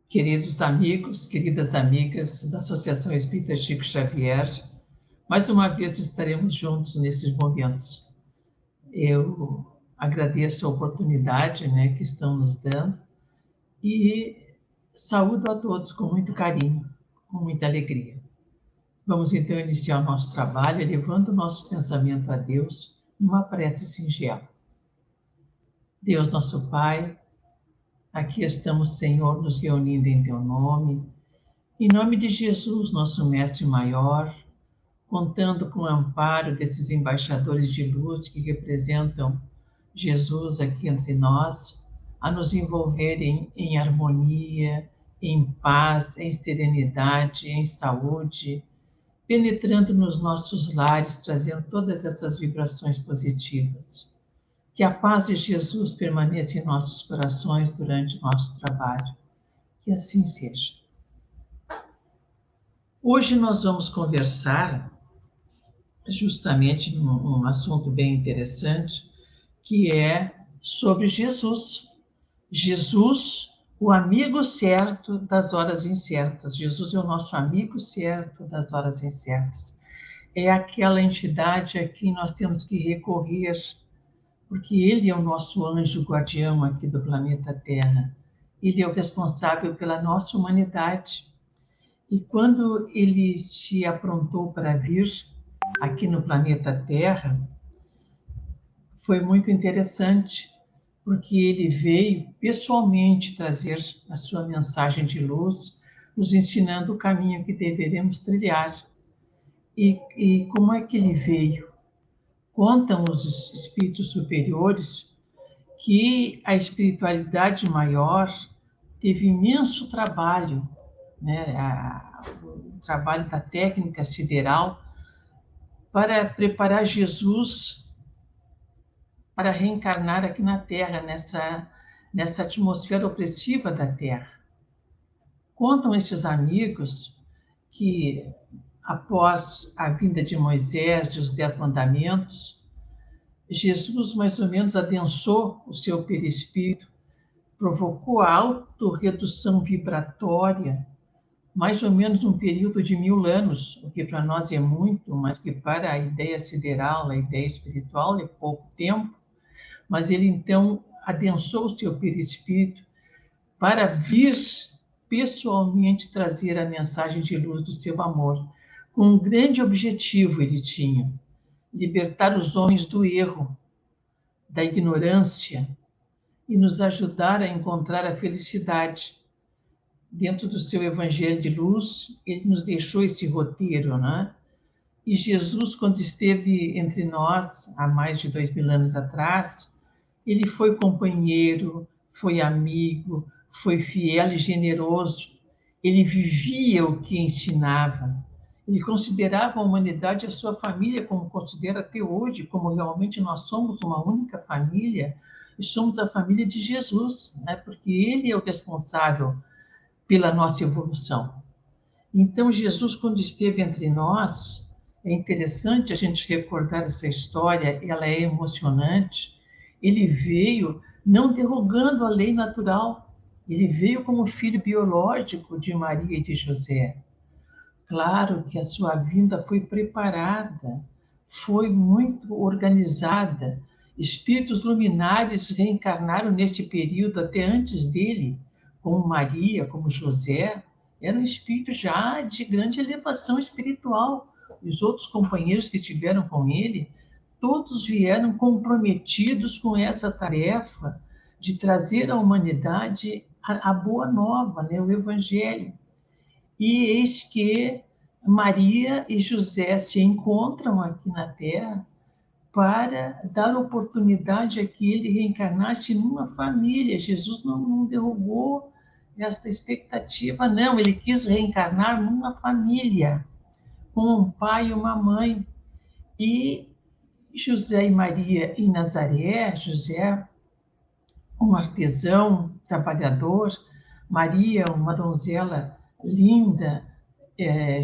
Queridos amigos, queridas amigas da Associação Espírita Chico Xavier, mais uma vez estaremos juntos nesses momentos. Eu agradeço a oportunidade, que estão nos dando e saúdo a todos com muito carinho, com muita alegria. Vamos então iniciar o nosso trabalho elevando o nosso pensamento a Deus numa prece singela. Deus, nosso Pai, aqui estamos, Senhor, nos reunindo em Teu nome. Em nome de Jesus, nosso Mestre Maior, contando com o amparo desses embaixadores de luz que representam Jesus aqui entre nós, a nos envolverem em harmonia, em paz, em serenidade, em saúde, penetrando nos nossos lares, trazendo todas essas vibrações positivas. Que a paz de Jesus permaneça em nossos corações durante o nosso trabalho. Que assim seja. Hoje nós vamos conversar justamente num assunto bem interessante, que é sobre Jesus. Jesus, o amigo certo das horas incertas. Jesus é o nosso amigo certo das horas incertas. É aquela entidade a quem nós temos que recorrer, porque ele é o nosso anjo guardião aqui do planeta Terra. Ele é o responsável pela nossa humanidade. E quando ele se aprontou para vir aqui no planeta Terra, foi muito interessante, porque ele veio pessoalmente trazer a sua mensagem de luz, nos ensinando o caminho que deveremos trilhar. E como é que ele veio? Contam os espíritos superiores que a espiritualidade maior teve imenso trabalho, o trabalho da técnica sideral, para preparar Jesus para reencarnar aqui na Terra, nessa atmosfera opressiva da Terra. Contam esses amigos que, após a vinda de Moisés e os 10 mandamentos, Jesus mais ou menos adensou o seu perispírito, provocou a autorredução vibratória, mais ou menos um período de 1000 anos, o que para nós é muito, mas que para a ideia sideral, a ideia espiritual, é pouco tempo. Mas ele então adensou o seu perispírito para vir pessoalmente trazer a mensagem de luz do seu amor. Com um grande objetivo ele tinha: libertar os homens do erro, da ignorância e nos ajudar a encontrar a felicidade. Dentro do seu evangelho de luz, ele nos deixou esse roteiro, né? E Jesus, quando esteve entre nós, há mais de 2000 anos atrás, ele foi companheiro, foi amigo, foi fiel e generoso. Ele vivia o que ensinava. Ele considerava a humanidade a sua família, como considera até hoje, como realmente nós somos uma única família, e somos a família de Jesus, né? Porque ele é o responsável pela nossa evolução. Então, Jesus, quando esteve entre nós, é interessante a gente recordar essa história, ela é emocionante. Ele veio não derrogando a lei natural, ele veio como filho biológico de Maria e de José. Claro que a sua vinda foi preparada, foi muito organizada. Espíritos luminares reencarnaram neste período até antes dele, como Maria, como José, eram espíritos já de grande elevação espiritual. Os outros companheiros que estiveram com ele, todos vieram comprometidos com essa tarefa de trazer à humanidade a boa nova, o Evangelho. E eis que Maria e José se encontram aqui na Terra para dar oportunidade a que ele reencarnasse numa família. Jesus não derrubou esta expectativa, não. Ele quis reencarnar numa família, com um pai e uma mãe. E José e Maria em Nazaré, José, um artesão, trabalhador, Maria, uma donzela linda,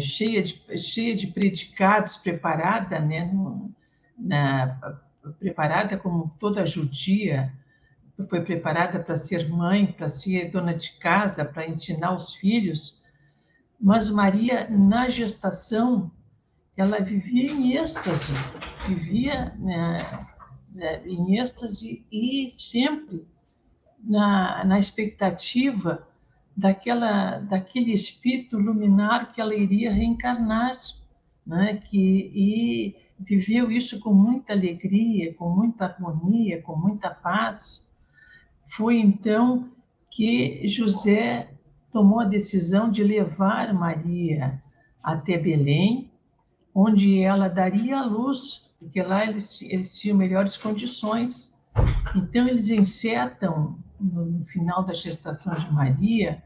cheia de predicados, preparada, preparada como toda judia, foi preparada para ser mãe, para ser dona de casa, para ensinar os filhos, mas Maria, na gestação, ela vivia em êxtase, vivia, né, em êxtase e sempre na expectativa daquele espírito luminar que ela iria reencarnar, né? E viveu isso com muita alegria, com muita harmonia, com muita paz. Foi então que José tomou a decisão de levar Maria até Belém, onde ela daria a luz, porque lá eles tinham melhores condições. Então, eles encetam, no final da gestação de Maria,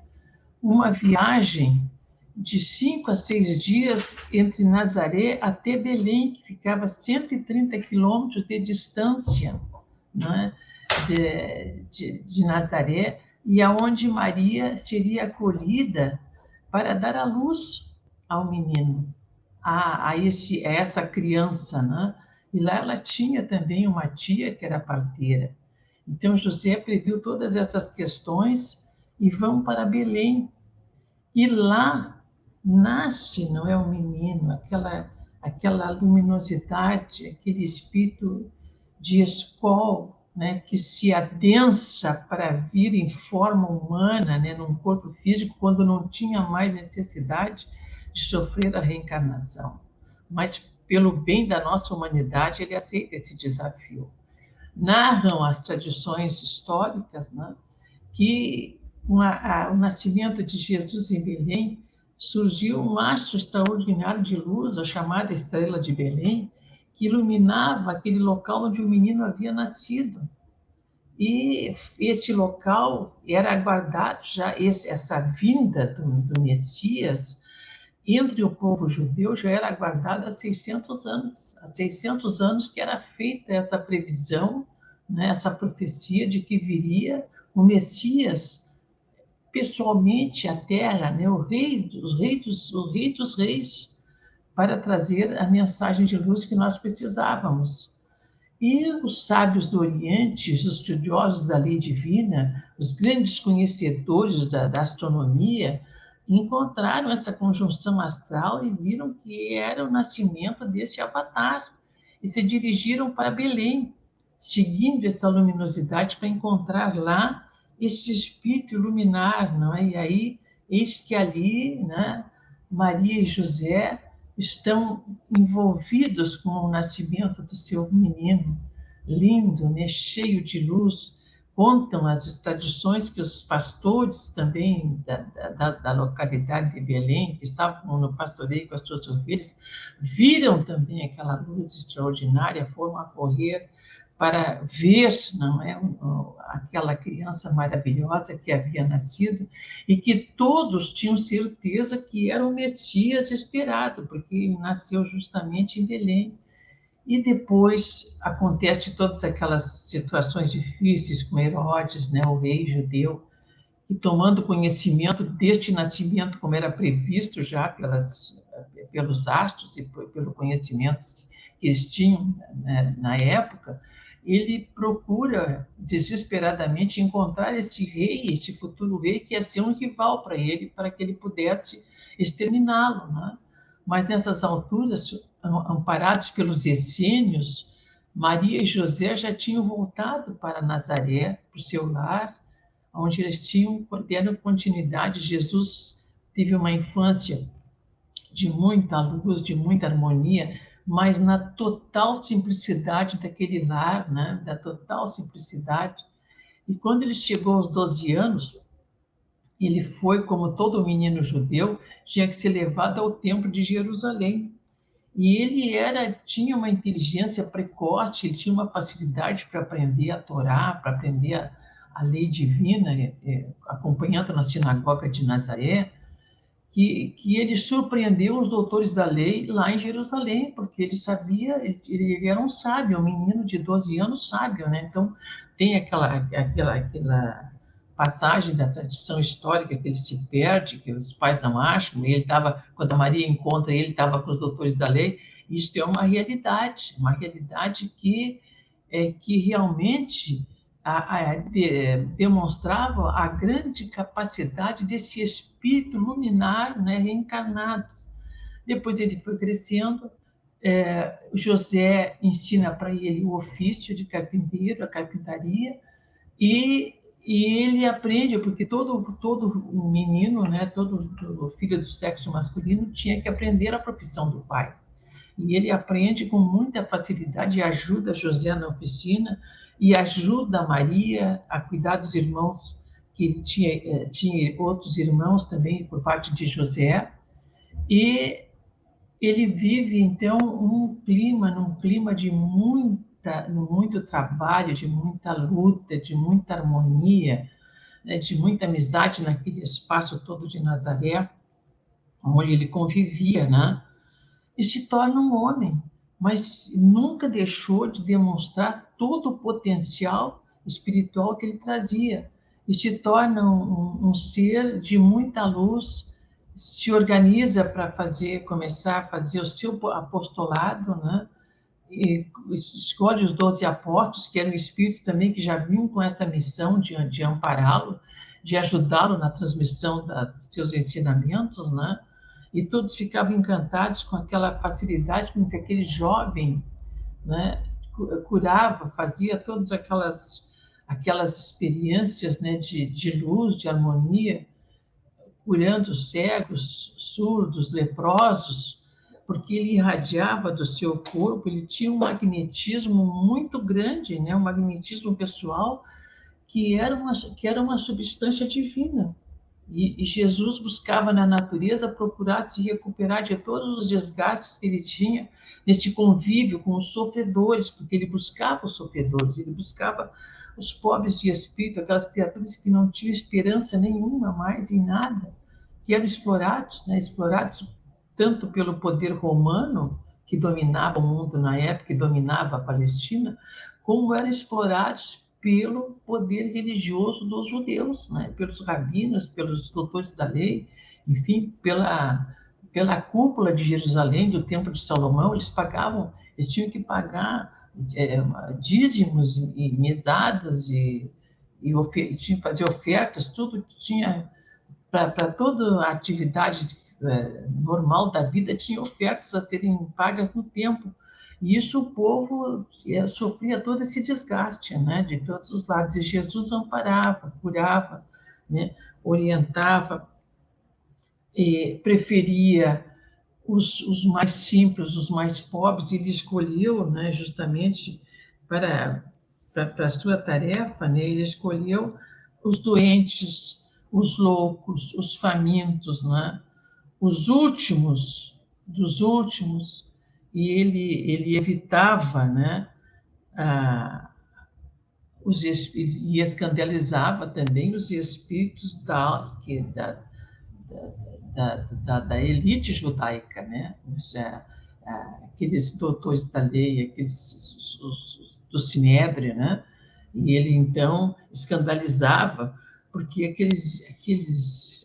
uma viagem de 5 a 6 dias entre Nazaré até Belém, que ficava a 130 quilômetros de distância, né, de Nazaré, e aonde Maria seria acolhida para dar a luz ao menino, a essa criança, né? E lá ela tinha também uma tia que era parteira. Então José previu todas essas questões e vão para Belém. E lá nasce, não é, o menino, aquela luminosidade, aquele espírito de escol, né, que se adensa para vir em forma humana, né, num corpo físico, quando não tinha mais necessidade de sofrer a reencarnação. Mas, pelo bem da nossa humanidade, ele aceita esse desafio. Narram as tradições históricas, né, que o nascimento de Jesus em Belém surgiu um astro extraordinário de luz, a chamada Estrela de Belém, que iluminava aquele local onde o menino havia nascido. E esse local era aguardado já, essa vinda do Messias entre o povo judeu já era aguardada há 600 anos. Há 600 anos que era feita essa previsão, né, essa profecia de que viria o Messias pessoalmente à Terra, né, o rei dos reis, para trazer a mensagem de luz que nós precisávamos. E os sábios do Oriente, os estudiosos da lei divina, os grandes conhecedores da astronomia, encontraram essa conjunção astral e viram que era o nascimento desse avatar. E se dirigiram para Belém, seguindo essa luminosidade para encontrar lá este espírito luminar, não é? E aí, eis que ali, né, Maria e José estão envolvidos com o nascimento do seu menino, lindo, né, cheio de luz. Contam as tradições que os pastores também da localidade de Belém, que estavam no pastoreio com as suas ovelhas, viram também aquela luz extraordinária, foram a correr para ver, não é, aquela criança maravilhosa que havia nascido e que todos tinham certeza que era o Messias esperado, porque ele nasceu justamente em Belém. E depois acontece todas aquelas situações difíceis com Herodes, né, o rei judeu, que tomando conhecimento deste nascimento, como era previsto já pelos astros e pelo conhecimento que eles tinham, né, na época, ele procura desesperadamente encontrar este rei, este futuro rei, que ia ser um rival para que ele pudesse exterminá-lo, né? Mas nessas alturas, amparados pelos essênios, Maria e José já tinham voltado para Nazaré, para o seu lar, onde eles deram continuidade. Jesus teve uma infância de muita luz, de muita harmonia, mas na total simplicidade daquele lar, né? Da total simplicidade. E quando ele chegou aos 12 anos, ele foi, como todo menino judeu, tinha que ser levado ao templo de Jerusalém. E ele tinha uma inteligência precoce, ele tinha uma facilidade para aprender a Torá, para aprender a lei divina, acompanhando na sinagoga de Nazaré, que ele surpreendeu os doutores da lei lá em Jerusalém, porque ele sabia, ele era um sábio, um menino de 12 anos sábio, né? Então, tem aquela passagem da tradição histórica que ele se perde, que os pais não acham, e ele estava, quando a Maria encontra ele, estava com os doutores da lei. Isto é uma realidade que realmente demonstrava a grande capacidade desse espírito luminar, né, reencarnado. Depois ele foi crescendo, José ensina para ele o ofício de carpinteiro, a carpintaria, e ele aprende, porque todo menino, né, todo filho do sexo masculino tinha que aprender a profissão do pai. E ele aprende com muita facilidade e ajuda José na oficina e ajuda Maria a cuidar dos irmãos, que ele tinha outros irmãos também por parte de José. E ele vive, então, num clima de muito trabalho, de muita luta, de muita harmonia, né, de muita amizade naquele espaço todo de Nazaré, onde ele convivia, né? E se torna um homem, mas nunca deixou de demonstrar todo o potencial espiritual que ele trazia. E se torna um ser de muita luz, se organiza para começar a fazer o seu apostolado, né? E escolhe os 12 apóstolos, que eram espíritos também que já vinham com essa missão de ampará-lo, de ajudá-lo na transmissão dos seus ensinamentos, né? E todos ficavam encantados com aquela facilidade com que aquele jovem, né, curava, fazia todas aquelas experiências, né, de luz, de harmonia, curando cegos, surdos, leprosos, porque ele irradiava do seu corpo, ele tinha um magnetismo muito grande, né, um magnetismo pessoal que era uma substância divina. E Jesus buscava na natureza procurar se recuperar de todos os desgastes que ele tinha neste convívio com os sofredores, porque ele buscava os sofredores, ele buscava os pobres de espírito, aquelas criaturas que não tinham esperança nenhuma mais em nada, que eram explorados, né? Explorados tanto pelo poder romano, que dominava o mundo na época, que dominava a Palestina, como eram explorados pelo poder religioso dos judeus, né? Pelos rabinos, pelos doutores da lei, enfim, pela cúpula de Jerusalém, do Templo de Salomão, eles tinham que pagar dízimos e mesadas tinham que fazer ofertas, tudo tinha, para toda a atividade normal da vida, tinha ofertas a serem pagas no templo. E isso o povo sofria todo esse desgaste, né, de todos os lados. E Jesus amparava, curava, né, orientava, e preferia os mais simples, os mais pobres. Ele escolheu, né, justamente para a sua tarefa, né, ele escolheu os doentes, os loucos, os famintos, né, os últimos dos últimos, e ele evitava, né, e escandalizava também os espíritos da elite judaica, né? Aqueles doutores da lei, do Sinédrio, né? E ele, então, escandalizava, porque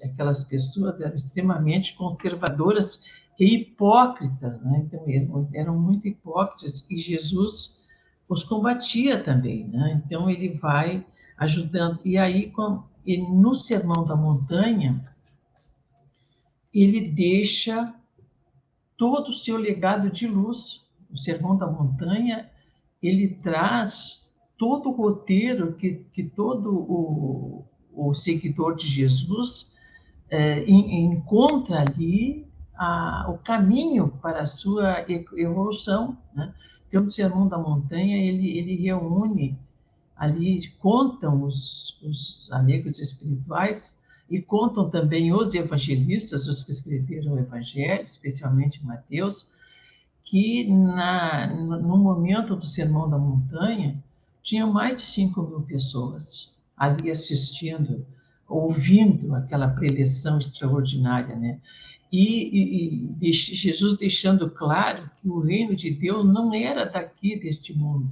aquelas pessoas eram extremamente conservadoras e hipócritas, né? Então, eram muito hipócritas, e Jesus os combatia também, né? Então, ele vai ajudando. E aí, no Sermão da Montanha, ele deixa todo o seu legado de luz. O Sermão da Montanha, ele traz todo o roteiro que todo o seguidor de Jesus encontra ali o caminho para a sua evolução, né? Então, o Sermão da Montanha, ele reúne ali, contam os amigos espirituais e contam também os evangelistas, os que escreveram o Evangelho, especialmente Mateus, que no momento do Sermão da Montanha, tinham mais de 5.000 pessoas ali assistindo, ouvindo aquela preleção extraordinária, né? E Jesus deixando claro que o reino de Deus não era daqui, deste mundo,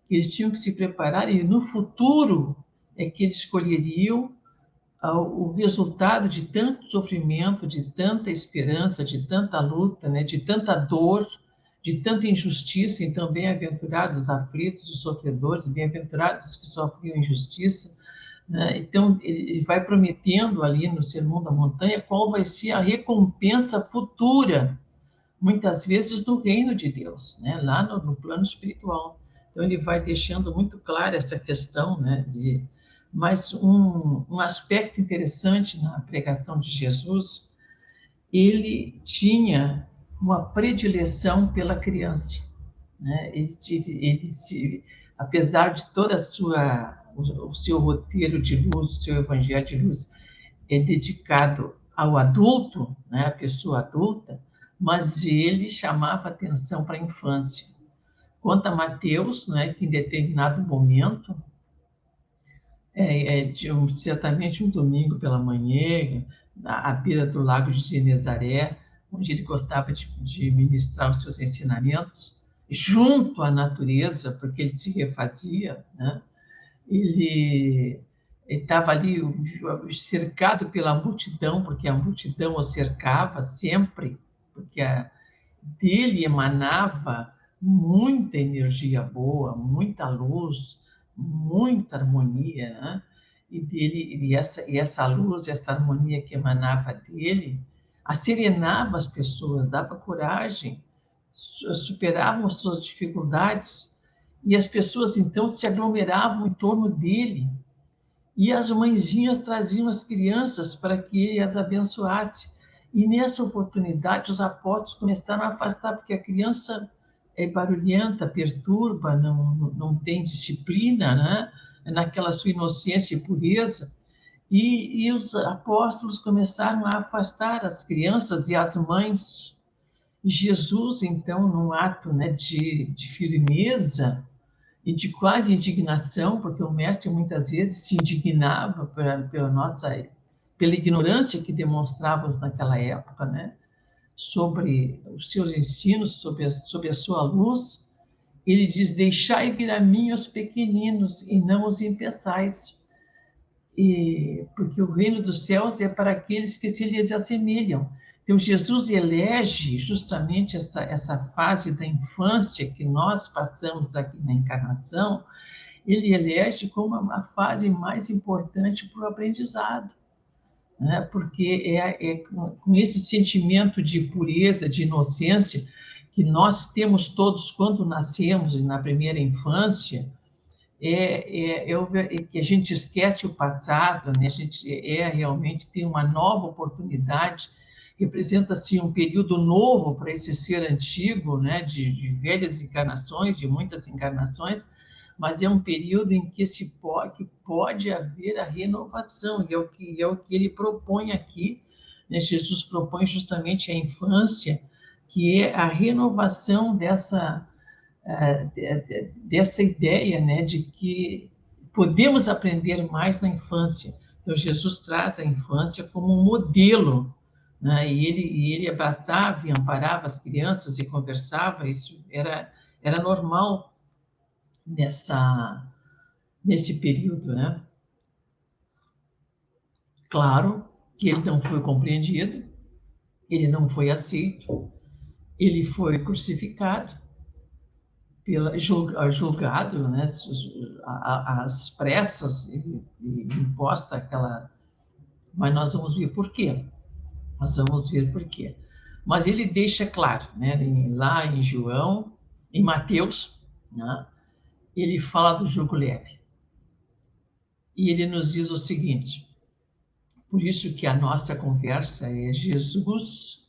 que eles tinham que se preparar, e no futuro é que eles escolheriam o resultado de tanto sofrimento, de tanta esperança, de tanta luta, né, de tanta dor, de tanta injustiça, então bem-aventurados os aflitos, os sofredores, bem-aventurados os que sofriam injustiça, né? Então, ele vai prometendo ali no Sermão da Montanha qual vai ser a recompensa futura, muitas vezes do reino de Deus, né? Lá no plano espiritual. Então, ele vai deixando muito clara essa questão, né? Mas um aspecto interessante na pregação de Jesus, ele tinha uma predileção pela criança, né? Apesar de toda o seu roteiro de luz, o seu evangelho de luz é dedicado ao adulto, né? A pessoa adulta, mas ele chamava atenção para a infância. Conta Mateus, né, que em determinado momento, certamente um domingo pela manhã, à beira do lago de Genezaré, onde ele gostava de ministrar os seus ensinamentos, junto à natureza, porque ele se refazia, né? Ele estava ali cercado pela multidão, porque a multidão o cercava sempre, porque dele emanava muita energia boa, muita luz, muita harmonia, né? E essa luz, essa harmonia que emanava dele, asserenava as pessoas, dava coragem, superavam as suas dificuldades, e as pessoas então se aglomeravam em torno dele, e as mãezinhas traziam as crianças para que ele as abençoasse. E nessa oportunidade, os apóstolos começaram a afastar, porque a criança é barulhenta, perturba, não tem disciplina, né? Naquela sua inocência e pureza. E os apóstolos começaram a afastar as crianças e as mães. E Jesus, então, num ato, né, de firmeza, e de quase indignação, porque o mestre muitas vezes se indignava pela ignorância que demonstrávamos naquela época, né? Sobre os seus ensinos, sobre a sua luz. Ele diz: deixai vir a mim os pequeninos e não os impeçais, porque o reino dos céus é para aqueles que se lhes assemelham. Então, Jesus elege justamente essa fase da infância que nós passamos aqui na encarnação, ele elege como a fase mais importante para o aprendizado, né? Porque é com esse sentimento de pureza, de inocência, que nós temos todos quando nascemos, na primeira infância, que a gente esquece o passado, né? A gente realmente tem uma nova oportunidade, representa-se um período novo para esse ser antigo, né? De velhas encarnações, de muitas encarnações, mas é um período em que que pode haver a renovação, e é o que ele propõe aqui, né? Jesus propõe justamente a infância, que é a renovação dessa ideia, né, de que podemos aprender mais na infância. Então, Jesus traz a infância como um modelo, né, e ele abraçava e amparava as crianças e conversava, isso era normal nesse período, né? Claro que ele não foi compreendido, ele não foi aceito, ele foi crucificado, julgado, né, às pressas, e imposta aquela... Mas nós vamos ver por quê. Nós vamos ver por quê. Mas ele deixa claro, né, lá em João, em Mateus, né, ele fala do jugo leve. E ele nos diz o seguinte: por isso que a nossa conversa é Jesus,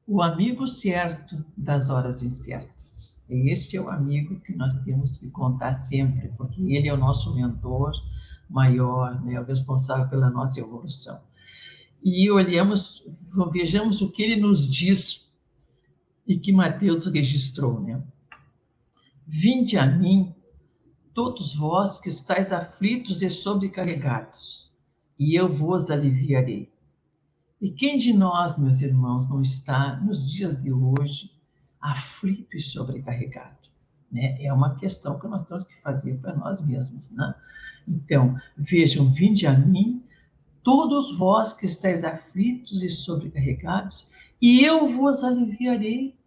o amigo certo das horas incertas. Este é o amigo que nós temos que contar sempre, porque ele é o nosso mentor maior, né, o responsável pela nossa evolução. E vejamos o que ele nos diz e que Mateus registrou, né? Vinde a mim, todos vós que estáis aflitos e sobrecarregados, e eu vos aliviarei. E quem de nós, meus irmãos, não está, nos dias de hoje, aflito e sobrecarregado, né? É uma questão que nós temos que fazer para nós mesmos, né? Então, vejam, vinde a mim, todos vós que estáis aflitos e sobrecarregados, e eu vos aliviarei.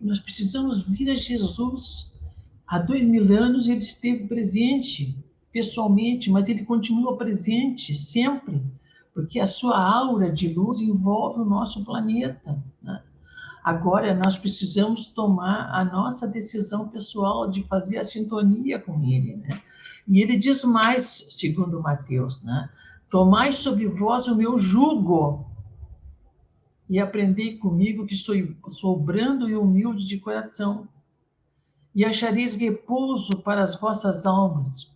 Nós precisamos vir a Jesus. Há 2000 anos ele esteve presente pessoalmente, mas ele continua presente sempre, porque a sua aura de luz envolve o nosso planeta, né? Agora nós precisamos tomar a nossa decisão pessoal de fazer a sintonia com ele, né? E ele diz mais, segundo Mateus, né? Tomai sobre vós o meu jugo e aprendei comigo que sou brando e humilde de coração, e achareis repouso para as vossas almas.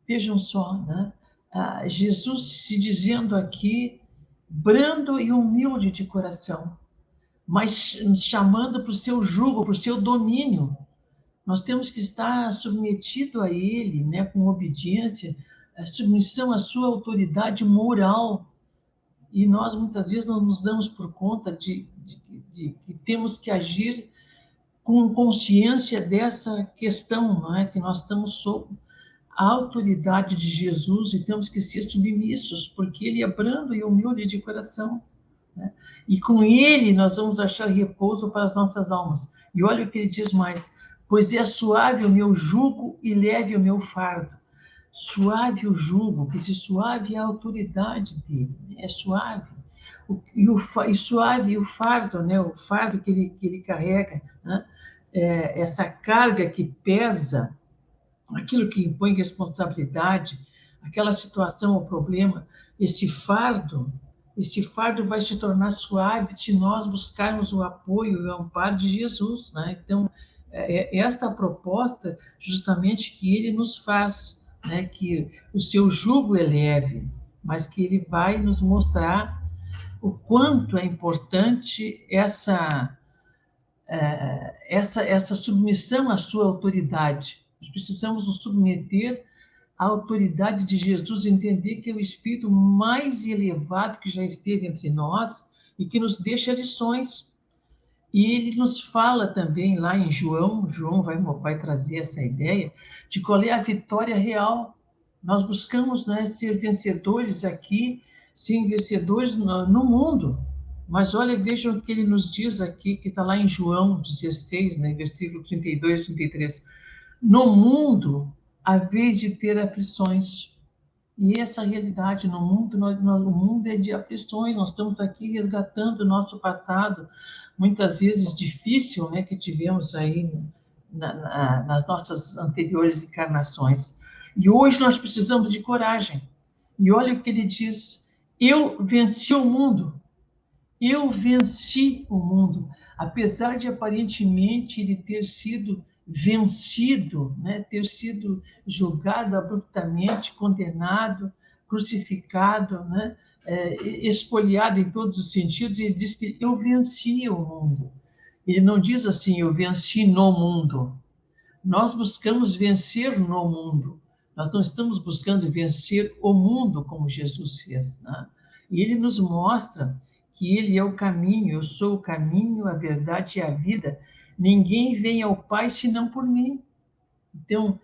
Vejam só, né? Jesus se dizendo aqui, brando e humilde de coração, mas chamando para o seu jugo, para o seu domínio. Nós temos que estar submetido a ele, né, com obediência, a submissão à sua autoridade moral. E nós, muitas vezes, não nos damos por conta de que temos que agir com consciência dessa questão, não é? Que nós estamos sob a autoridade de Jesus e temos que ser submissos, porque ele é brando e humilde de coração, né? E com ele nós vamos achar repouso para as nossas almas. E olha o que ele diz mais: pois é suave o meu jugo e leve o meu fardo. Suave o jugo, que se suave é a autoridade dele, né? É suave. E suave o fardo, né? O fardo que ele carrega, né? Essa carga que pesa, aquilo que impõe responsabilidade, aquela situação ou problema, esse fardo vai se tornar suave se nós buscarmos o apoio e o amparo de Jesus, né? Então, esta proposta justamente que ele nos faz, né? Que o seu jugo é leve, mas que ele vai nos mostrar o quanto é importante essa submissão à sua autoridade. Nós precisamos nos submeter à autoridade de Jesus, entender que é o Espírito mais elevado que já esteve entre nós e que nos deixa lições. E ele nos fala também lá em João vai trazer essa ideia de qual é a vitória real. Nós buscamos, né, ser vencedores aqui, ser vencedores no mundo. Mas olha, vejam o que ele nos diz aqui, que está lá em João 16, né, versículo 32, 33. No mundo, há vez de ter aflições. E essa realidade no mundo, o mundo é de aflições. Nós estamos aqui resgatando o nosso passado, muitas vezes difícil, né, que tivemos aí nas nossas anteriores encarnações. E hoje nós precisamos de coragem. E olha o que ele diz: eu venci o mundo. Eu venci o mundo, apesar de aparentemente ele ter sido vencido, né? Ter sido julgado abruptamente, condenado, crucificado, né? Espoliado em todos os sentidos. Ele diz que eu venci o mundo. Ele não diz assim, eu venci no mundo. Nós buscamos vencer no mundo. Nós não estamos buscando vencer o mundo como Jesus fez, né? E ele nos mostra que ele é o caminho, eu sou o caminho, a verdade e a vida. Ninguém vem ao Pai senão por mim. Então,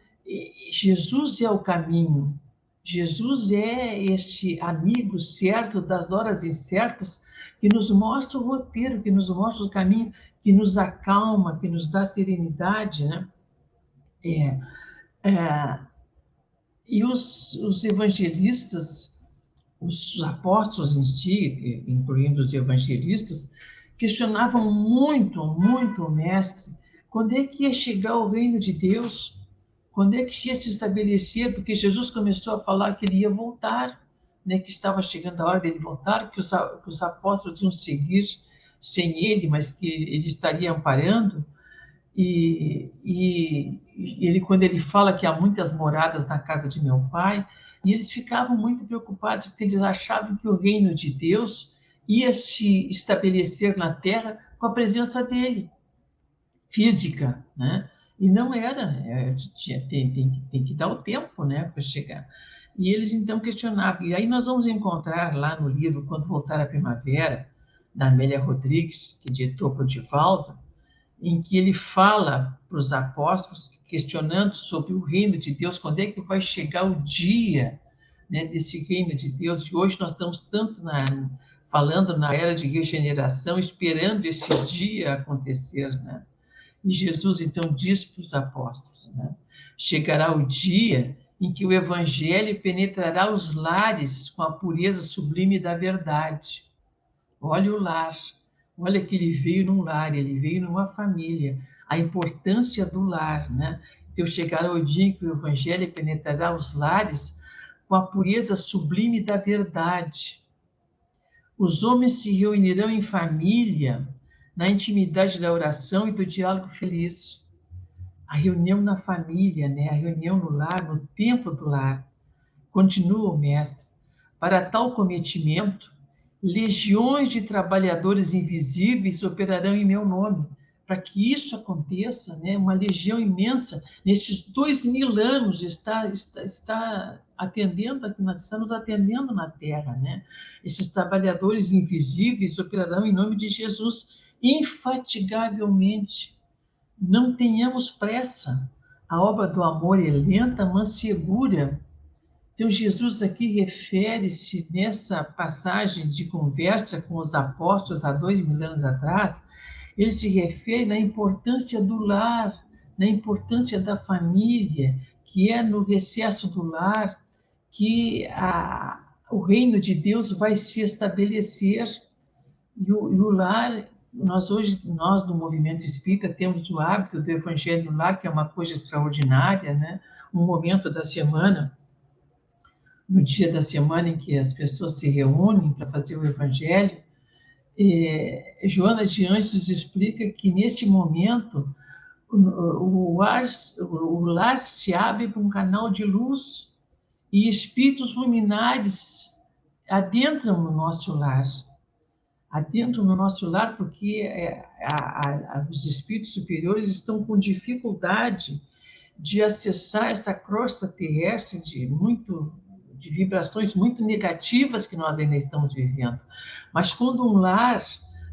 Jesus é o caminho. Jesus é este amigo certo das horas incertas que nos mostra o roteiro, que nos mostra o caminho, que nos acalma, que nos dá serenidade, né? E os evangelistas, os apóstolos em si, incluindo os evangelistas, questionavam muito, muito o mestre. Quando é que ia chegar o reino de Deus? Quando é que ia se estabelecer? Porque Jesus começou a falar que ele ia voltar, né? Que estava chegando a hora dele voltar, que os apóstolos iam seguir sem ele, mas que ele estaria amparando. E ele, quando ele fala que há muitas moradas na casa de meu pai, e eles ficavam muito preocupados, porque eles achavam que o reino de Deus ia se estabelecer na terra com a presença dele, física, né? E não era, né? Tem que dar o tempo, né, para chegar. E eles então questionavam. E aí nós vamos encontrar lá no livro Quando Voltar a Primavera, da Amélia Rodrigues, que ditou para o Divaldo, em que ele fala para os apóstolos, questionando sobre o reino de Deus, quando é que vai chegar o dia, né, desse reino de Deus. E hoje nós estamos tanto falando na era de regeneração, esperando esse dia acontecer, né? E Jesus, então, diz para os apóstolos, né? Chegará o dia em que o evangelho penetrará os lares com a pureza sublime da verdade. Olha o lar, olha que ele veio num lar, ele veio numa família, a importância do lar, né? Então chegará o dia em que o evangelho penetrará os lares com a pureza sublime da verdade. Os homens se reunirão em família, na intimidade da oração e do diálogo feliz. A reunião na família, né? A reunião no lar, no templo do lar. Continua o mestre. Para tal cometimento, legiões de trabalhadores invisíveis operarão em meu nome. Para que isso aconteça, né? Uma legião imensa, nesses 2000 anos, está atendendo, está nos atendendo na Terra, né? Esses trabalhadores invisíveis operarão em nome de Jesus, infatigavelmente. Não tenhamos pressa. A obra do amor é lenta, mas segura. Então, Jesus aqui refere-se, nessa passagem de conversa com os apóstolos há 2000 anos atrás, ele se refere na importância do lar, na importância da família, que é no recesso do lar que o reino de Deus vai se estabelecer. E o lar, nós do movimento espírita temos o hábito do evangelho no lar, que é uma coisa extraordinária, né? Um momento da semana, no dia da semana em que as pessoas se reúnem para fazer o evangelho. Joana de Ângeles explica que, neste momento, o lar se abre para um canal de luz e espíritos luminares adentram no nosso lar. Adentram no nosso lar porque os espíritos superiores estão com dificuldade de acessar essa crosta terrestre de vibrações muito negativas que nós ainda estamos vivendo. Mas quando um lar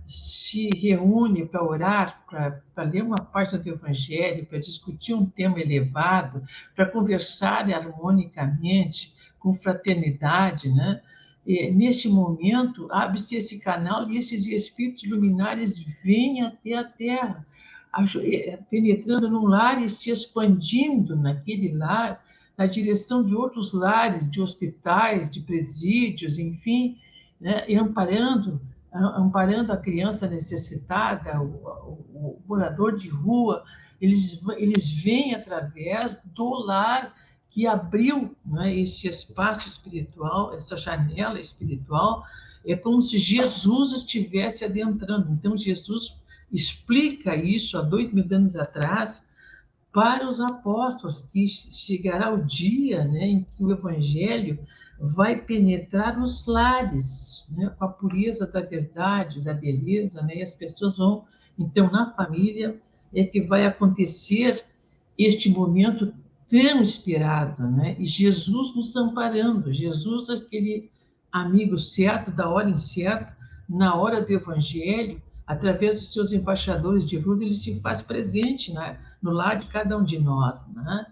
se reúne para orar, para ler uma parte do Evangelho, para discutir um tema elevado, para conversar harmonicamente, com fraternidade, né? Neste momento, abre-se esse canal e esses espíritos luminares vêm até a Terra, penetrando num lar e se expandindo naquele lar, na direção de outros lares, de hospitais, de presídios, enfim, né? E amparando a criança necessitada, o morador de rua. Eles vêm através do lar que abriu, né, esse espaço espiritual, essa janela espiritual. É como se Jesus estivesse adentrando. Então, Jesus explica isso há 2000 anos atrás para os apóstolos, que chegará o dia, né, em que o evangelho vai penetrar nos lares, né, com a pureza da verdade, da beleza, né, e as pessoas vão, então, na família, é que vai acontecer este momento tão esperado, né, e Jesus nos amparando, Jesus, aquele amigo certo, da hora incerta, na hora do evangelho, através dos seus embaixadores de luz, ele se faz presente, né, no lar de cada um de nós, né?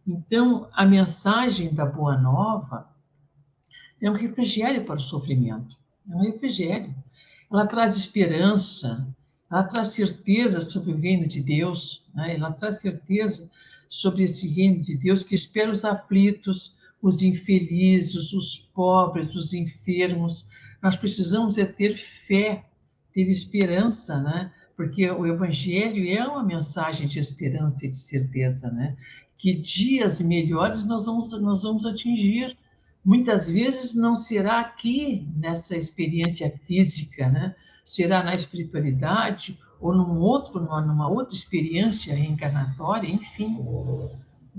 Então, a mensagem da Boa Nova é um refrigério para o sofrimento, é um refrigério. Ela traz esperança, ela traz certeza sobre o reino de Deus, né? Ela traz certeza sobre esse reino de Deus que espera os aflitos, os infelizes, os pobres, os enfermos. Nós precisamos ter fé, ter esperança, né? Porque o Evangelho é uma mensagem de esperança e de certeza, né? Que dias melhores nós vamos atingir. Muitas vezes não será aqui, nessa experiência física, né? Será na espiritualidade ou numa outra experiência reencarnatória, enfim.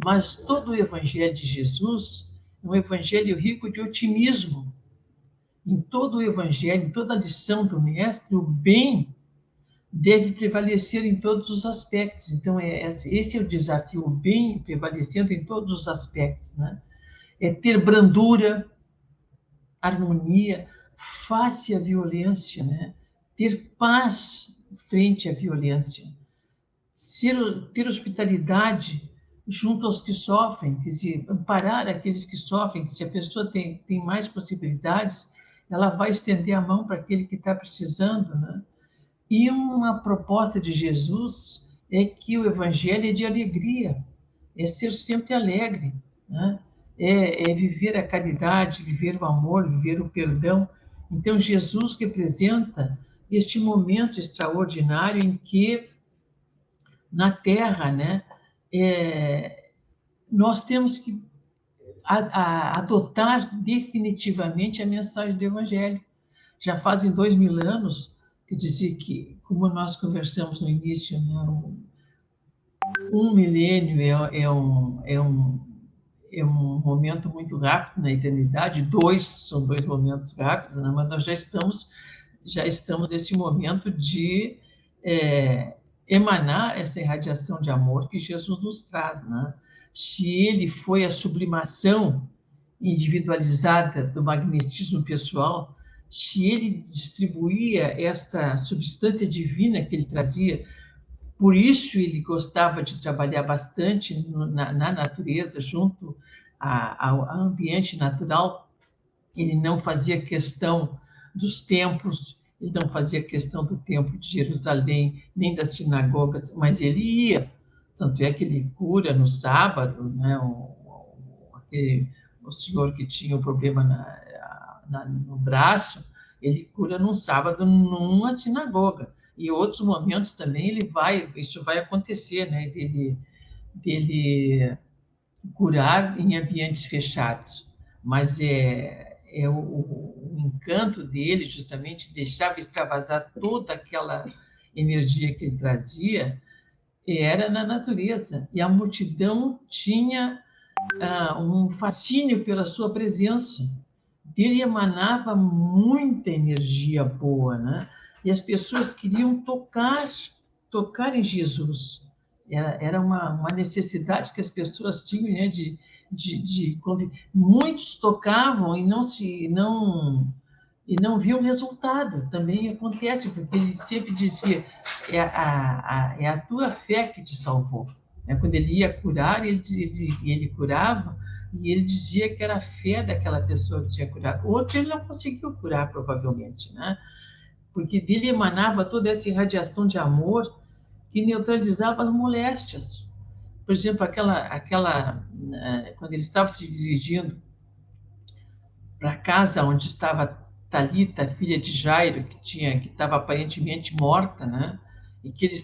Mas todo o Evangelho de Jesus é um Evangelho rico de otimismo. Em todo o Evangelho, em toda a lição do Mestre, o bem deve prevalecer em todos os aspectos. Então, esse é o desafio, o bem prevalecendo em todos os aspectos, né? É ter brandura, harmonia, face à violência, né? Ter paz frente à violência, ter hospitalidade junto aos que sofrem, quer dizer, amparar aqueles que sofrem, que se a pessoa tem mais possibilidades, ela vai estender a mão para aquele que está precisando, né? E uma proposta de Jesus é que o evangelho é de alegria, é ser sempre alegre, né? É viver a caridade, viver o amor, viver o perdão. Então, Jesus representa este momento extraordinário em que, na Terra, né, nós temos que adotar definitivamente a mensagem do Evangelho. Já fazem 2000 anos, que dizia que, como nós conversamos no início, né, um milênio é um momento muito rápido na eternidade, são dois momentos rápidos, né? Mas nós já estamos nesse momento de emanar essa irradiação de amor que Jesus nos traz, né? Se ele foi a sublimação individualizada do magnetismo pessoal, se ele distribuía esta substância divina que ele trazia, por isso ele gostava de trabalhar bastante na natureza, junto ao ambiente natural. Ele não fazia questão dos templos, ele não fazia questão do templo de Jerusalém, nem das sinagogas, mas ele ia. Tanto é que ele cura no sábado, né, o senhor que tinha o problema no braço, ele cura num sábado numa sinagoga. E outros momentos também isso vai acontecer, né, dele curar em ambientes fechados. Mas o encanto dele, justamente, deixava extravasar toda aquela energia que ele trazia, era na natureza. E a multidão tinha um fascínio pela sua presença. Ele emanava muita energia boa, né? E as pessoas queriam tocar em Jesus. Era uma necessidade que as pessoas tinham, né? Muitos tocavam e não viam resultado. Também acontece, porque ele sempre dizia: é a tua fé que te salvou. Quando ele ia curar, ele curava, e ele dizia que era a fé daquela pessoa que tinha curado. Outro ele não conseguiu curar, provavelmente, né? Porque dele emanava toda essa irradiação de amor que neutralizava as moléstias. Por exemplo, quando ele estava se dirigindo para a casa onde estava Talita, filha de Jairo, que estava aparentemente morta, né? E que ele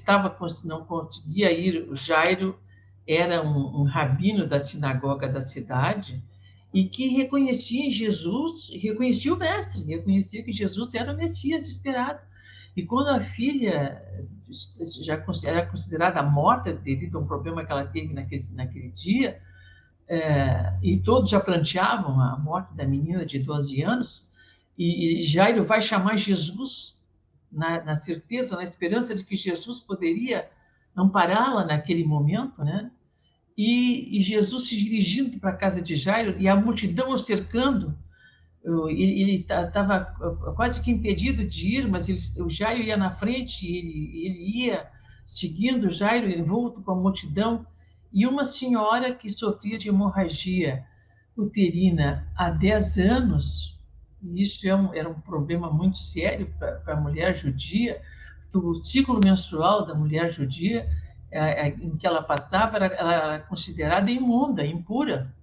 não conseguia ir. O Jairo era um rabino da sinagoga da cidade e que reconhecia em Jesus, reconhecia o mestre, reconhecia que Jesus era o Messias esperado. E quando a filha já era considerada morta devido a um problema que ela teve naquele dia, e todos já planteavam a morte da menina de 12 anos, e Jairo vai chamar Jesus na certeza, na esperança de que Jesus poderia ampará-la naquele momento, né? E Jesus se dirigindo para a casa de Jairo e a multidão o cercando. Ele estava quase que impedido de ir, mas o Jairo ia na frente, ele ia seguindo Jairo, envolto com a multidão. E uma senhora que sofria de hemorragia uterina há 10 anos, e isso era um problema muito sério para a mulher judia, do ciclo menstrual da mulher judia, em que ela passava, ela era considerada imunda, impura.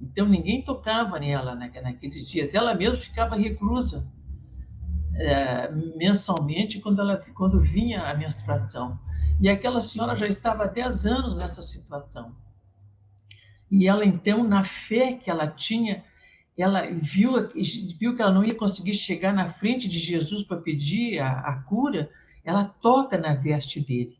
Então, ninguém tocava nela naqueles dias. Ela mesma ficava reclusa mensalmente quando vinha a menstruação. E aquela senhora já estava há 10 anos nessa situação. E ela, então, na fé que ela tinha, ela viu que ela não ia conseguir chegar na frente de Jesus para pedir a cura, ela toca na veste dele.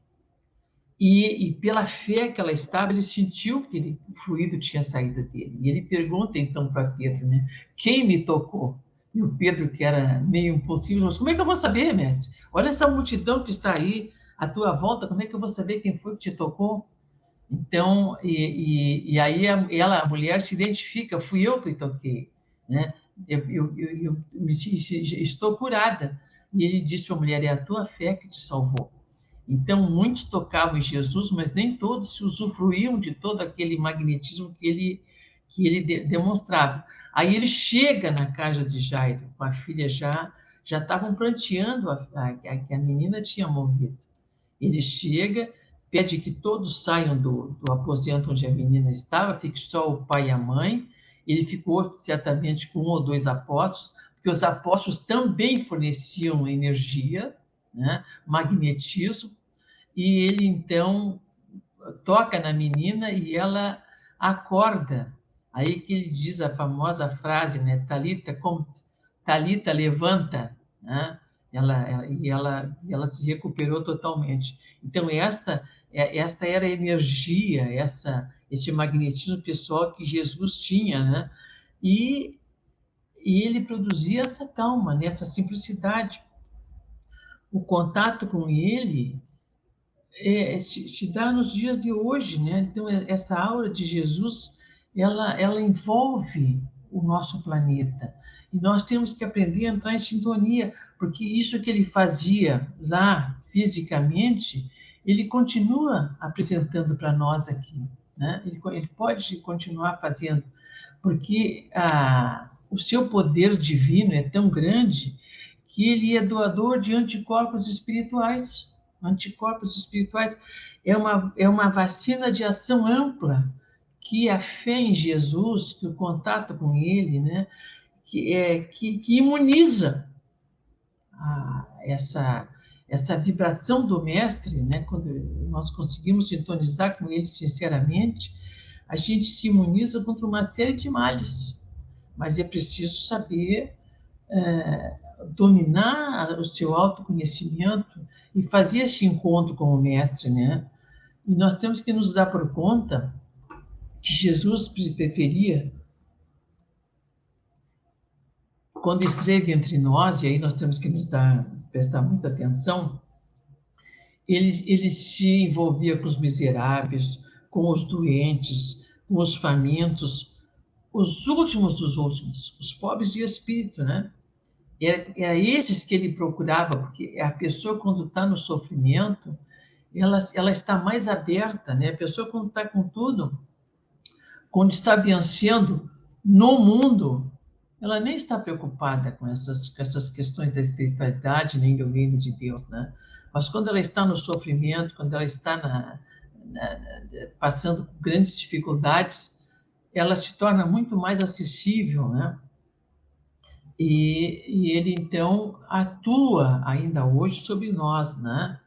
E pela fé que ela estava, ele sentiu que o fluido tinha saído dele. E ele pergunta, então, para Pedro, né? Quem me tocou? E o Pedro, que era meio impulsivo, falou: como é que eu vou saber, mestre? Olha essa multidão que está aí à tua volta, como é que eu vou saber quem foi que te tocou? Então, aí a mulher se identifica: fui eu que toquei, né? Eu estou curada. E ele disse para a mulher: é a tua fé que te salvou. Então, muitos tocavam em Jesus, mas nem todos se usufruíam de todo aquele magnetismo que ele demonstrava. Aí ele chega na casa de Jairo, com a filha já estavam pranteando que a menina tinha morrido. Ele chega, pede que todos saiam do aposento onde a menina estava, fique só o pai e a mãe. Ele ficou certamente com um ou dois apóstolos, porque os apóstolos também forneciam energia, né? Magnetismo, e ele então toca na menina e ela acorda. Aí que ele diz a famosa frase, né? Talita, como Talita, levanta, né? Ela se recuperou totalmente. Então esta era a energia, esse magnetismo pessoal que Jesus tinha, né? E, e ele produzia essa calma, né? Essa simplicidade. O contato com ele se dá nos dias de hoje, né? Então essa aura de Jesus, ela envolve o nosso planeta e nós temos que aprender a entrar em sintonia, porque isso que ele fazia lá fisicamente, ele continua apresentando para nós aqui, né? Ele pode continuar fazendo, porque o seu poder divino é tão grande que ele é doador de anticorpos espirituais. Anticorpos espirituais é uma vacina de ação ampla que a fé em Jesus, que o contato com Ele, né, que imuniza essa vibração do Mestre, né, quando nós conseguimos sintonizar com Ele sinceramente, a gente se imuniza contra uma série de males, mas é preciso saber dominar o seu autoconhecimento e fazer esse encontro com o Mestre, né? E nós temos que nos dar por conta que Jesus preferia, quando esteve entre nós, e aí nós temos que prestar muita atenção, ele se envolvia com os miseráveis, com os doentes, com os famintos, os últimos dos últimos, os pobres de espírito, né? Era esses que ele procurava, porque a pessoa, quando está no sofrimento, ela está mais aberta, né? A pessoa, quando está com tudo, quando está vencendo no mundo, ela nem está preocupada com essas questões da espiritualidade, nem do reino de Deus, né? Mas quando ela está no sofrimento, quando ela está passando por grandes dificuldades, ela se torna muito mais acessível, né? E ele, então, atua ainda hoje sobre nós, né?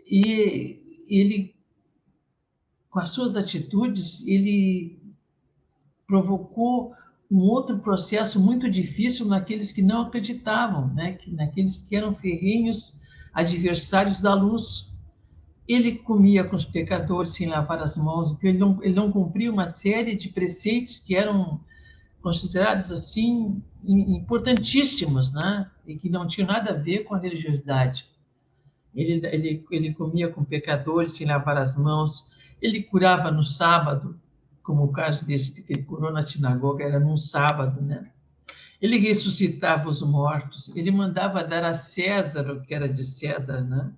E ele, com as suas atitudes, ele provocou um outro processo muito difícil naqueles que não acreditavam, né? Naqueles que eram ferrenhos adversários da luz. Ele comia com os pecadores sem lavar as mãos, então ele não cumpria uma série de preceitos que eram considerados assim importantíssimos, né? E que não tinham nada a ver com a religiosidade. Ele comia com pecadores sem lavar as mãos, ele curava no sábado, como o caso desse que ele curou na sinagoga, era num sábado, né? Ele ressuscitava os mortos, ele mandava dar a César o que era de César, né?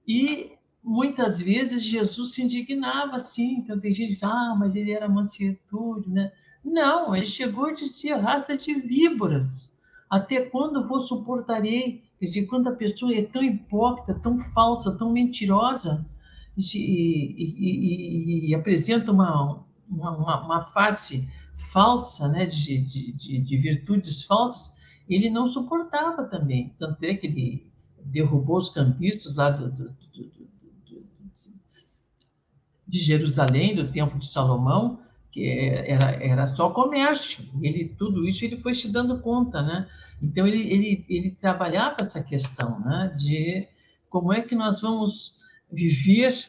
E muitas vezes Jesus se indignava assim, então tem gente que diz, mas ele era mansuetude, né? Não, ele chegou a dizer raça de víboras. Até quando vos suportarei? Quer dizer, quando a pessoa é tão hipócrita, tão falsa, tão mentirosa, e apresenta uma face falsa, né, de virtudes falsas, ele não suportava também. Tanto é que ele derrubou os campistas lá de Jerusalém, do Templo de Salomão, que era só comércio. Tudo isso ele foi se dando conta, né? Então ele trabalhava essa questão, né? De como é que nós vamos viver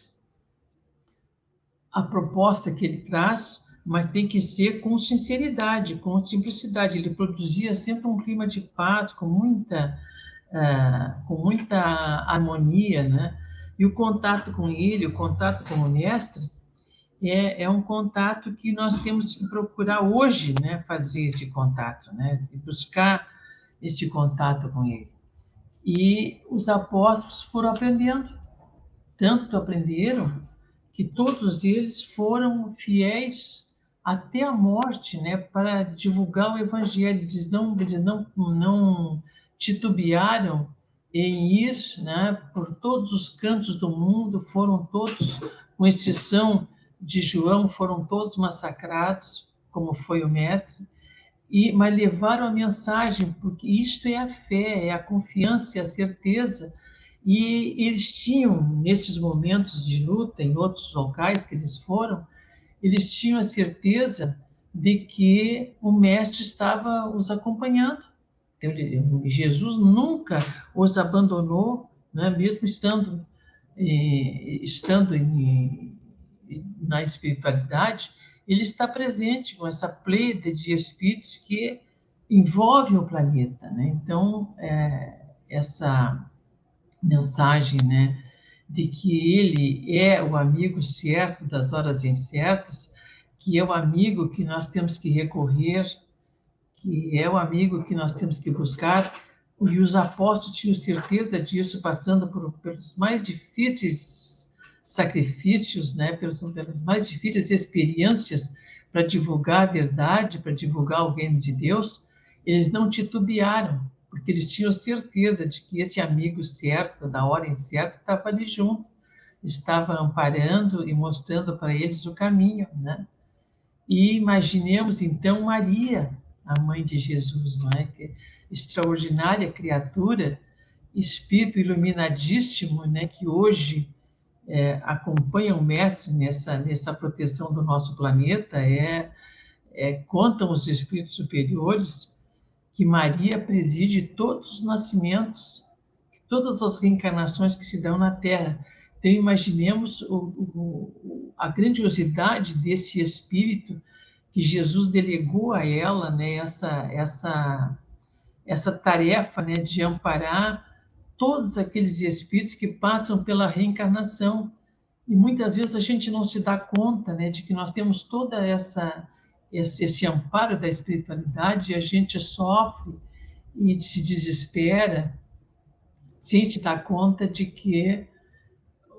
a proposta que ele traz, mas tem que ser com sinceridade, com simplicidade. Ele produzia sempre um clima de paz, com muita harmonia, né? E o contato com ele, o contato com o mestre, é um contato que nós temos que procurar hoje, né? Fazer esse contato, né? Buscar esse contato com ele. E os apóstolos foram aprendendo, tanto aprenderam que todos eles foram fiéis até a morte, né, para divulgar o evangelho. Eles não titubearam em ir, né, por todos os cantos do mundo, foram todos, com exceção de João, foram todos massacrados, como foi o mestre, mas levaram a mensagem, porque isto é a fé, é a confiança, é a certeza. E eles tinham, nesses momentos de luta, em outros locais que eles foram, eles tinham a certeza de que o mestre estava os acompanhando. Jesus nunca os abandonou, né? Mesmo na espiritualidade, ele está presente com essa pleia de espíritos que envolve o planeta, né? Então, essa mensagem, né, de que ele é o amigo certo das horas incertas, que é o amigo que nós temos que recorrer, que é o amigo que nós temos que buscar, e os apóstolos tinham certeza disso, passando pelos mais difíceis sacrifícios, né, pelas mais difíceis experiências para divulgar a verdade, para divulgar o reino de Deus. Eles não titubearam, porque eles tinham certeza de que esse amigo certo, da hora incerta, estava ali junto, estava amparando e mostrando para eles o caminho, né? E imaginemos, então, Maria, a mãe de Jesus, não é? Que extraordinária criatura, espírito iluminadíssimo, né? Que hoje acompanha o Mestre nessa proteção do nosso planeta. Contam os espíritos superiores que Maria preside todos os nascimentos, todas as reencarnações que se dão na Terra. Então, imaginemos a grandiosidade desse espírito que Jesus delegou a ela, né, essa tarefa, né, de amparar todos aqueles espíritos que passam pela reencarnação. E muitas vezes a gente não se dá conta, né, de que nós temos toda esse amparo da espiritualidade, e a gente sofre e se desespera sem se dar conta de que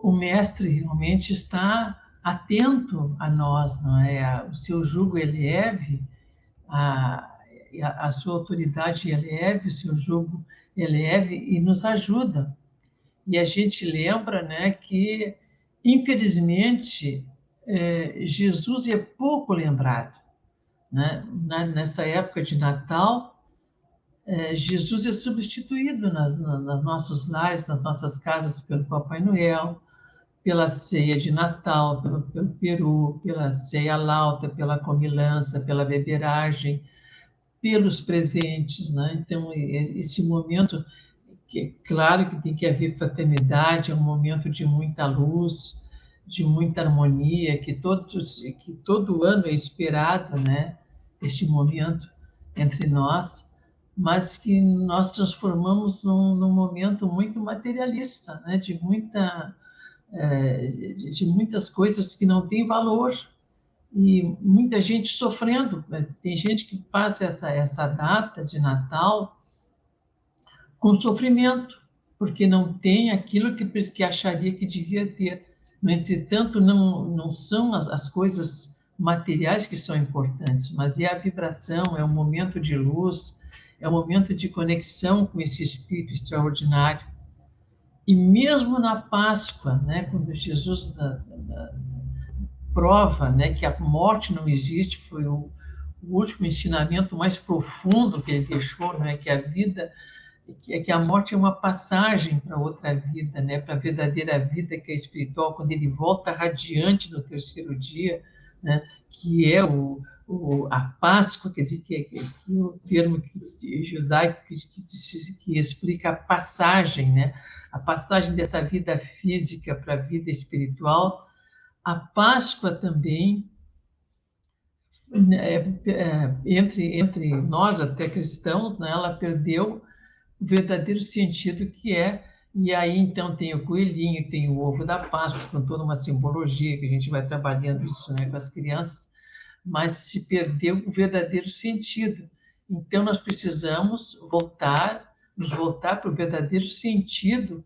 o mestre realmente está atento a nós, não é? O seu jugo é leve, a, a sua autoridade é leve, o seu jugo é leve e nos ajuda. E a gente lembra, né, que, infelizmente, Jesus é pouco lembrado, né? Nessa época de Natal, Jesus é substituído nos nossos lares, nas nossas casas, pelo Papai Noel, pela ceia de Natal, pelo peru, pela ceia lauta, pela comilança, pela beberagem, pelos presentes, né? Então, esse momento, claro que tem que haver fraternidade, é um momento de muita luz, de muita harmonia, que todo ano é esperado, né? Este momento entre nós, mas que nós transformamos num momento muito materialista, né? De muitas coisas que não têm valor, e muita gente sofrendo. Tem gente que passa essa data de Natal com sofrimento, porque não tem aquilo que acharia que devia ter. No entretanto, não são as coisas materiais que são importantes, mas é a vibração, é o momento de luz, é o momento de conexão com esse espírito extraordinário. E mesmo na Páscoa, né, quando Jesus prova, né, que a morte não existe, foi o último ensinamento mais profundo que ele deixou, né, que a vida, que a morte é uma passagem para outra vida, né, para a verdadeira vida que é espiritual, quando ele volta radiante no terceiro dia, né, que é a Páscoa, quer dizer, que o termo judaico que explica a passagem, né, a passagem dessa vida física para a vida espiritual. A Páscoa também, entre nós, até cristãos, né, ela perdeu o verdadeiro sentido que é, e aí então tem o coelhinho, tem o ovo da Páscoa, com toda uma simbologia que a gente vai trabalhando isso, né, com as crianças, mas se perdeu o verdadeiro sentido. Então nós precisamos nos voltar para o verdadeiro sentido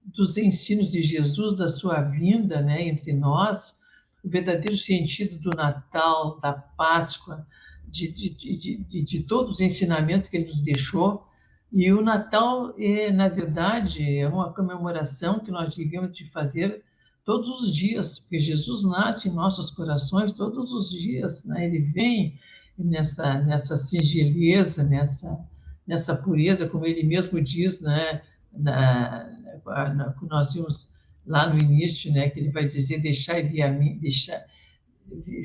dos ensinos de Jesus, da sua vinda, né, entre nós, o verdadeiro sentido do Natal, da Páscoa, de todos os ensinamentos que ele nos deixou. E o Natal, na verdade, é uma comemoração que nós devemos de fazer todos os dias, porque Jesus nasce em nossos corações todos os dias, né? Ele vem nessa singeleza, nessa pureza, como ele mesmo diz, né? Nós vimos lá no início, né? Que ele vai dizer: deixai vir a mim,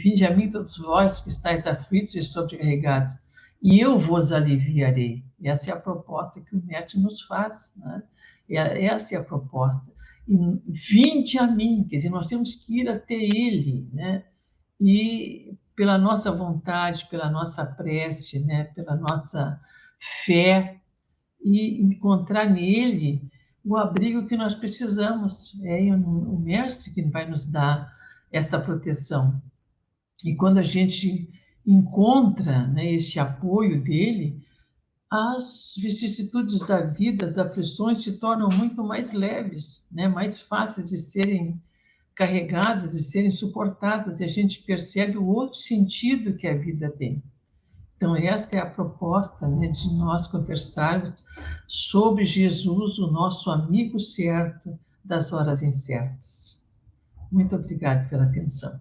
vinde a mim todos vós que estáis aflitos e sobrecarregados, e eu vos aliviarei. Essa é a proposta que o Mestre nos faz, né? Essa é a proposta. E vinde a mim, quer dizer, nós temos que ir até Ele, né? E pela nossa vontade, pela nossa prece, né? Pela nossa fé, e encontrar nele o abrigo que nós precisamos. É o Mestre que vai nos dar essa proteção. E quando a gente encontra, né, esse apoio dele, as vicissitudes da vida, as aflições se tornam muito mais leves, né, mais fáceis de serem carregadas, de serem suportadas, e a gente percebe o outro sentido que a vida tem. Então, esta é a proposta, né, de nós conversarmos sobre Jesus, o nosso amigo certo das horas incertas. Muito obrigada pela atenção.